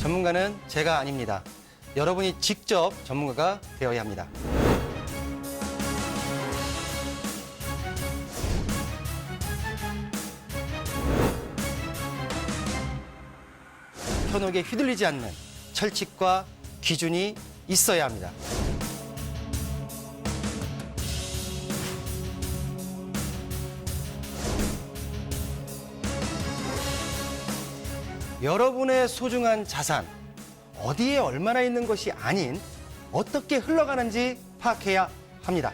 전문가는 제가 아닙니다. 여러분이 직접 전문가가 되어야 합니다. 현혹에 휘둘리지 않는 철칙과 기준이 있어야 합니다. 여러분의 소중한 자산, 어디에 얼마나 있는 것이 아닌 어떻게 흘러가는지 파악해야 합니다.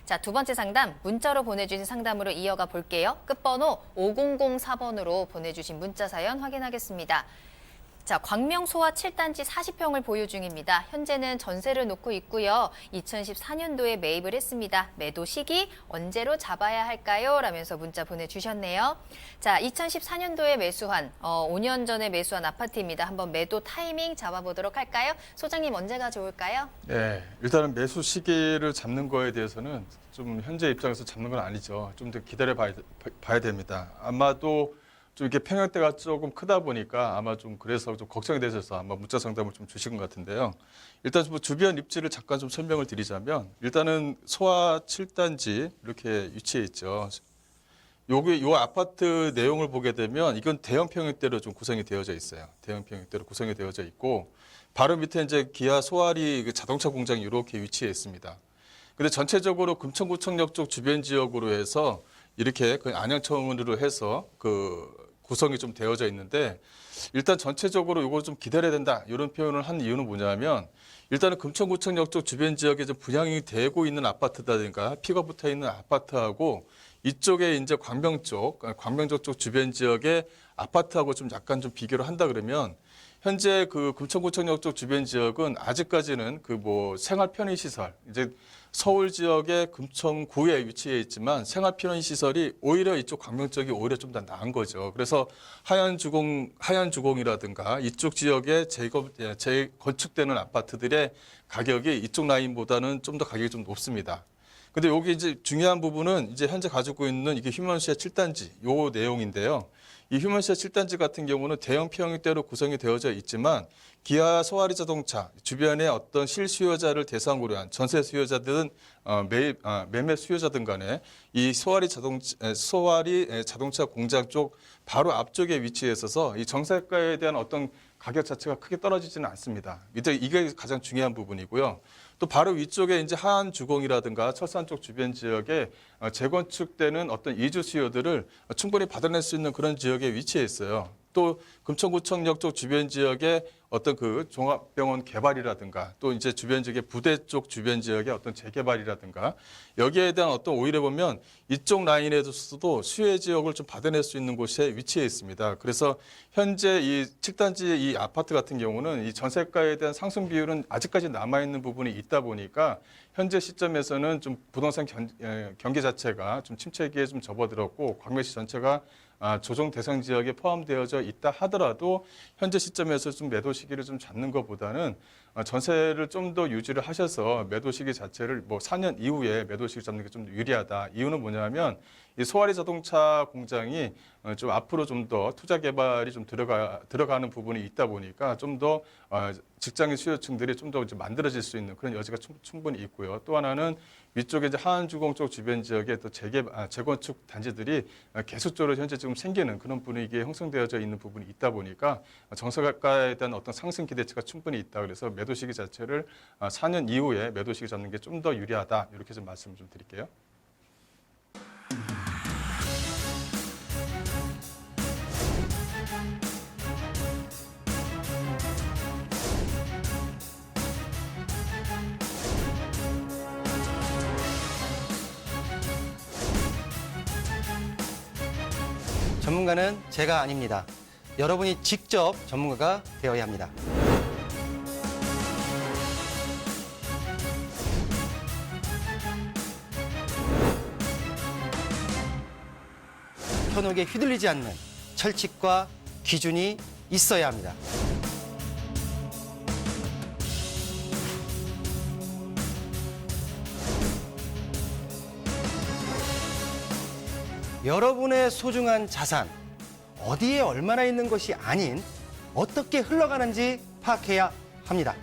자, 두 번째 상담, 문자로 보내주신 상담으로 이어가 볼게요. 끝번호 5004번으로 보내주신 문자 사연 확인하겠습니다. 자, 광명 소화 7단지 40평을 보유 중입니다. 현재는 전세를 놓고 있고요. 2014년도에 매입을 했습니다. 매도 시기 언제로 잡아야 할까요? 라면서 문자 보내주셨네요. 자, 2014년도에 매수한 5년 전에 매수한 아파트입니다. 한번 매도 타이밍 잡아보도록 할까요? 소장님 언제가 좋을까요? 네, 일단은 매수 시기를 잡는 거에 대해서는 좀 현재 입장에서 잡는 건 아니죠. 좀 더 기다려 봐야 됩니다. 아마도 좀 이렇게 평형대가 조금 크다 보니까 아마 좀 그래서 좀 걱정이 되셔서 아마 문자 상담을 좀 주신 것 같은데요. 일단 뭐 주변 입지를 잠깐 좀 설명을 드리자면 일단은 소화 7단지 이렇게 위치해 있죠. 요 아파트 내용을 보게 되면 이건 대형 평형대로 좀 구성이 되어져 있어요. 대형 평형대로 구성이 되어져 있고 바로 밑에 이제 기아 소아리 자동차 공장이 이렇게 위치해 있습니다. 근데 전체적으로 금천구청역 쪽 주변 지역으로 해서 이렇게 그 안양청으로 해서 그 구성이 좀 되어져 있는데 일단 전체적으로 이거 좀 기다려야 된다 이런 표현을 한 이유는 뭐냐면 일단은 금천구청역 쪽 주변 지역에 좀 분양이 되고 있는 아파트라든가 피가 붙어 있는 아파트하고 이쪽에 이제 광명 쪽 주변 지역의 아파트하고 좀 약간 좀 비교를 한다 그러면 현재 그 금천구청역 쪽 주변 지역은 아직까지는 그 뭐 생활 편의 시설 이제 서울 지역의 금천구에 위치해 있지만 생활 편의 시설이 오히려 이쪽 광명 쪽이 오히려 좀 더 나은 거죠. 그래서 하얀 주공이라든가 이쪽 지역에 재건축되는 아파트들의 가격이 이쪽 라인보다는 좀 더 가격이 좀 높습니다. 근데 여기 이제 중요한 부분은 이제 현재 가지고 있는 이게 휴먼시아 7단지 요 내용인데요. 이 휴먼시아 7단지 같은 경우는 대형 평형대로 구성이 되어져 있지만 기아 소아리 자동차 주변의 어떤 실수요자를 대상으로 한 전세 수요자든 매매 수요자든 간에 이 소아리 자동차 공장 쪽 바로 앞쪽에 위치해 있어서 이 정세가에 대한 어떤 가격 자체가 크게 떨어지지는 않습니다. 이게 가장 중요한 부분이고요. 또 바로 위쪽에 이제 하안 주공이라든가 철산 쪽 주변 지역에 재건축되는 어떤 이주 수요들을 충분히 받아낼 수 있는 그런 지역에 위치해 있어요. 또 금천구청역 쪽 주변 지역에 어떤 그 종합병원 개발이라든가 또 이제 주변 지역의 부대 쪽 주변 지역의 어떤 재개발이라든가 여기에 대한 어떤 오히려 보면 이쪽 라인에서도 수혜 지역을 좀 받아낼 수 있는 곳에 위치해 있습니다. 그래서 현재 이 7단지 이 아파트 같은 경우는 이 전세가에 대한 상승 비율은 아직까지 남아있는 부분이 있다 보니까 현재 시점에서는 좀 부동산 경기 자체가 좀 침체기에 좀 접어들었고 광명시 전체가 조정 대상 지역에 포함되어져 있다 하더라도 현재 시점에서 좀 매도 시기를 좀 잡는 것보다는 전세를 좀 더 유지를 하셔서 매도 시기 자체를 뭐 4년 이후에 매도 시기 잡는 게 좀 유리하다. 이유는 뭐냐면 이 소아리 자동차 공장이 좀 앞으로 좀 더 투자 개발이 좀 들어가는 부분이 있다 보니까 좀 더 직장인 수요층들이 좀 더 만들어질 수 있는 그런 여지가 충분히 있고요. 또 하나는 위쪽에 이제 하안주공 쪽 주변 지역에 또 재건축 단지들이 계속적으로 현재 지금 생기는 그런 분위기에 형성되어져 있는 부분이 있다 보니까 정세가에 대한 어떤 상승 기대치가 충분히 있다. 그래서 매도 시기 자체를 4년 이후에 매도 시기 잡는 게 좀 더 유리하다. 이렇게 좀 말씀을 좀 드릴게요. 전문가는 제가 아닙니다. 여러분이 직접 전문가가 되어야 합니다. 불편하게 휘둘리지 않는 철칙과 기준이 있어야 합니다. 여러분의 소중한 자산, 어디에 얼마나 있는 것이 아닌 어떻게 흘러가는지 파악해야 합니다.